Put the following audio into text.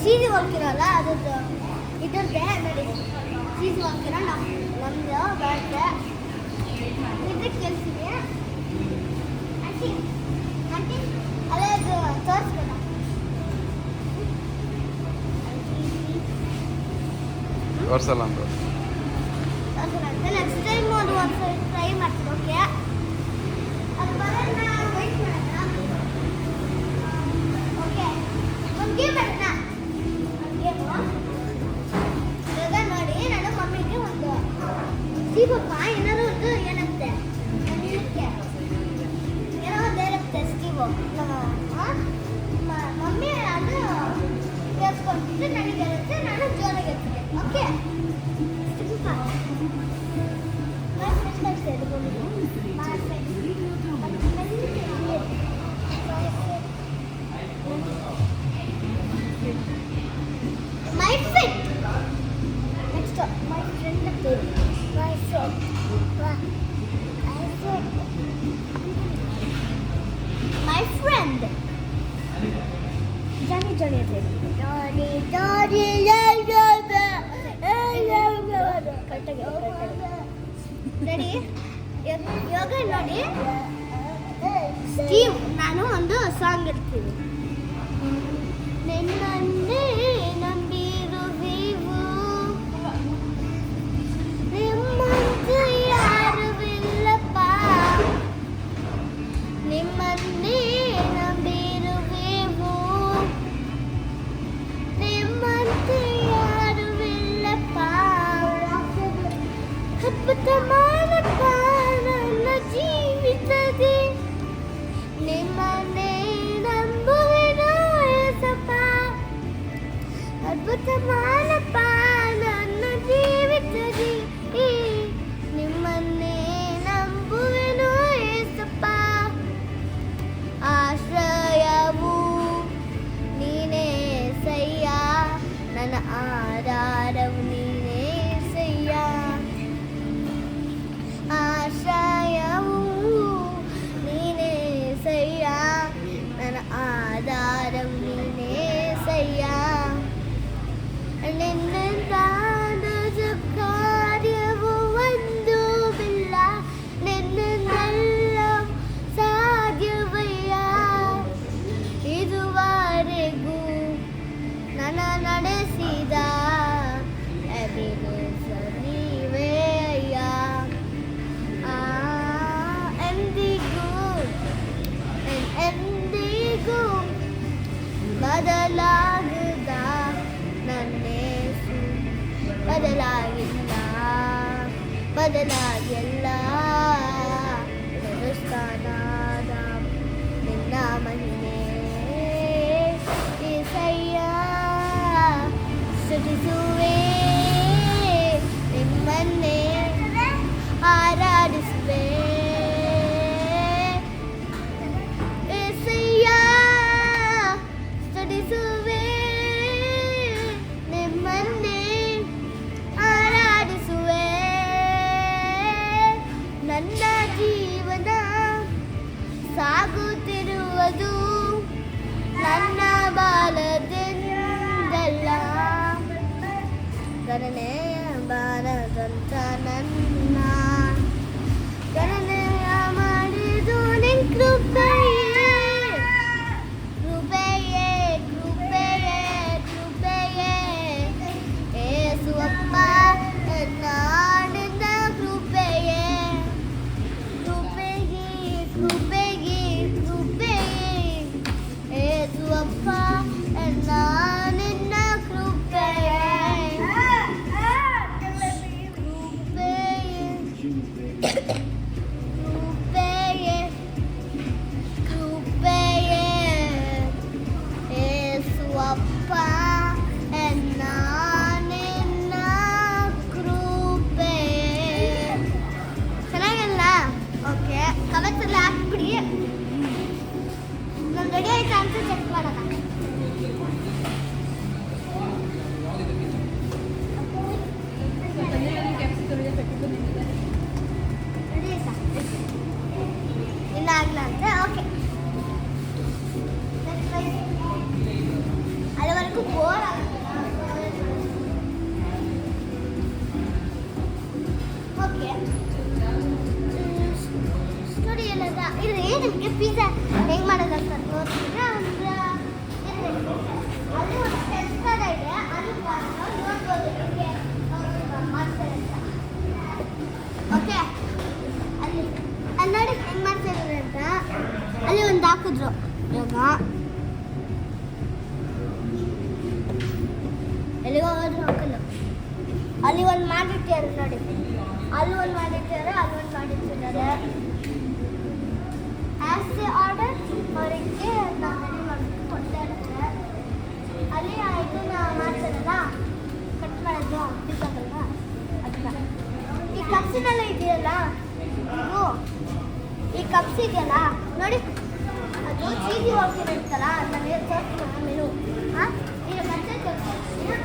Cheesy ಹೋಗ್ತಿರಲ್ಲ ಅದ್ರದ್ದು ಇದ್ರದ್ದೇ ನೋಡಿ cheesy ಹೋಗ್ತಿರ ನಮ್ಮದು ಬರುತ್ತೆ ಇದಕ್ಕೆ ಕೆಲಸಿದೆ ಆಂಟಿ ಆಂಟಿ ಅದೇ ಅದು ತೋರಿಸ್ಬೇಡ ತೋರಿಸಲ್ಲ ಅಂತ ನೆಕ್ಸ್ಟ್ ಟೈಮ್ ಒಂದು ಸಲ ಟ್ರೈ ಮಾಡ್ತೀನಿ ಓಕೆ ಅದು ಬರೋಣ ವೆಯ್ಟ್ ಮಾಡೋಣ ಓಕೆ ಒಂದು ಗೇಮ್ ಮಾಡೋಣ ಗೇಮು ಇವಾಗ ನೋಡಿ ನಾನು ಮಮ್ಮಿಗೆ ಒಂದು ಸ್ಟೀವಪ್ಪ ಏನಾದ್ರು ಒಂದು ಏನಂತೆ ಏನೋ ಒಂದು ಹೇಳುತ್ತೆ ಸ್ಟೀವು ಮಮ್ಮಿ ಅದು ಕೇಳಿಸ್ಕೊಂಡ್ಬಿಟ್ಟು ನನಗೆ ಹೇಳುತ್ತೆ ನಾನು ಜೋರಾಗಿ ಹೇಳ್ತೀನಿ okay My friend. Next up, my friend. My friend. My friend. Johnny. Ready? ಇವಾಗ ನೋಡಿ ಸ್ಟೀವ್ ನಾನು ಒಂದು ಸಾಂಗ್ ಇರ್ತೀವಿ ನಿನ್ನನ್ನೇ ನಂಬಿರುವೆವು ನಿಮ್ಮಂತೆ ಯಾರು ಇಲ್ಲಪ್ಪ ನಿಮ್ಮನ್ನೇ ನಂಬಿರುವೆವು ನಿಮ್ಮಂತೆ ಯಾರು ಇಲ್ಲಪ್ಪ ಅದ್ಭುತ ಮಾಡಪ್ಪ ನನ್ನ ಜೀವಿತದೆ ನಿಮ್ಮನ್ನೇ ನಂಬುವೆನು ಏಸಪ್ಪ ಅದ್ಭುತ ಮಾಡಪ್ಪ ನನ್ನ ಜೀವಿತದೆ ನಿಮ್ಮನ್ನೇ ನಂಬುವೆನು ಏಸಪ್ಪ ಆಶ್ರಯವು ನೀನೇ ಸಯ್ಯ ನನ್ನ ಆಧಾರವು ನೀನೇ ಸಯ್ಯ ಆಶ್ರಯವು ನೀನೇ ಸಯ್ಯ ನನ್ನ ಆಧಾರವು ನೀನೇ ಸಯ್ಯ ನಿನ್ನದಾದ ಕಾರ್ಯವು ಒಂದು ಬಿಲ್ಲ ನಿನ್ನೆಲ್ಲ ಸಾಧ್ಯವಯ್ಯ ಇದುವರೆಗೂ ನನ್ನ ನಡೆಸಿದ ನೀವೇ ಅಯ್ಯ ಎಂದಿಗೂ ಬದಲಾಗದ ನನ್ನೇಸು ಬದಲಾಗಿಲ್ಲ ಸ್ಥಾನದ ನಿನ್ನ ಮಹಿಮೆ ಏಸಯ್ಯ ಸ್ತುತಿಸುವೆ ನಿಮ್ಮನ್ನೇ ಆರಾಧಿಸುವೆ ಏಸಯ್ಯ ಸ್ತುತಿಸುವೆ ನಿಮ್ಮನ್ನೇ ಆರಾಧಿಸುವೆ ನನ್ನ ಜೀವನ ಸಾಗುತ್ತಿರುವುದು ನನ್ನ ಬಾಲದಿಂದಲ್ಲ ಗಣನೆಯ ಬಾರದಂತ ನನ್ನ ಗಣನೆಯ ಮಾಡಿದು ನಿನ್ ಕೃಪೆಯೇ ಏಸುವಪ್ಪ ನಿನ್ನ ಕೃಪೆಯೇ ಏಸುವಪ್ಪ ನಿನ್ನ ಕೃಪೆಯೇ ಏಸುವಪ್ಪ ನಿನ್ನ ಕೃಪೆಯೇ ಚೆನ್ನಾಗಿಲ್ಲ ಓಕೆ ಕಮೆಂಟ್ಸ್ ಎಲ್ಲ ಹಾಕ್ಬಿಡಿ ನಾನು ರೆಡಿ ಆಯ್ತಾ ಅಂತ ಚೆಕ್ ಮಾಡೋಣ ಇನ್ನ ಆಗ್ಲ ಅಂತ ಓಕೆ ಅಲ್ಲಿವರೆಗೂ ನನಗೂ ಬೋರ್ ಆಗುತ್ತೆ ಓಕೆ ಸ್ಟೋರಿ ಎಲ್ಲದ ಇಲ್ಲಿ ನಿಮಗೆ ಪಿಜ್ಜಾ ಹೆಂಗೆ ಮಾಡೋದು ಅಂತ ತೋರಿಸಿದ್ರೆ ಅಂದ್ರೆ ಅಲ್ಲಿ ಒಂದು ಟೆಸ್ಟರ್ ಇದೆ ಅದು ನೋಡ್ಬೋದು ಹೆಂಗೆ ಮಾಡ್ತಾರೆ ಅಂತ ಓಕೆ ಅಲ್ಲಿ ಅಲ್ಲಿ ನೋಡಿ ಹೆಂಗೆ ಮಾಡ್ತಾರೆ ಅಂತ ಅಲ್ಲಿ ಒಂದು ಹಾಕಿದ್ರು ಇವಾಗ ಎಲ್ಲಿಗೆ ಹೋಗೋದು ಹಾಕಲ್ಲ ಅಲ್ಲಿ ಒಂದು ಮಾಡಿಟ್ಟಿದ್ದಾರೆ ನೋಡಿ ಅಲ್ಲಿ ಒಂದು ಮಾಡಿಟ್ಟಿದ್ದಾರೆ ಅಲ್ಲಿ ಒಂದು ಮಾಡಿಟ್ಟಿದ್ದಾರೆ ಆಸ್ ಎ ಆರ್ಡರ್ ಅವರಿಗೆ ನಾವು ರೆಡಿ ಮಾಡ್ಬಿಟ್ಟು ಕೊಡ್ತಾ ಇರ್ತಾರೆ ಅಲ್ಲಿ ಇದನ್ನ ಮಾಡ್ತಾರಲ್ಲ ಕಟ್ ಮಾಡೋದು ಪಿಜ್ಜಾಗಳನ್ನ ಅದನ್ನ ಈ ಕಪ್ಸಿನೆಲ್ಲ ಇದೆಯಲ್ಲ ಇದು ಈ ಕಪ್ಸ್ ಇದೆಯಲ್ಲ ನೋಡಿ ಅದು ಚೀಸಿ ಹೋಗ್ತಿರುತ್ತಲ್ಲ ನಾನು ತೋರಿಸ್ತೀನಿ ಆಮೇಲೆ ಹಾಂ ಈಗ ಮತ್ತೆ ತೋರಿಸ್ತೀನಿ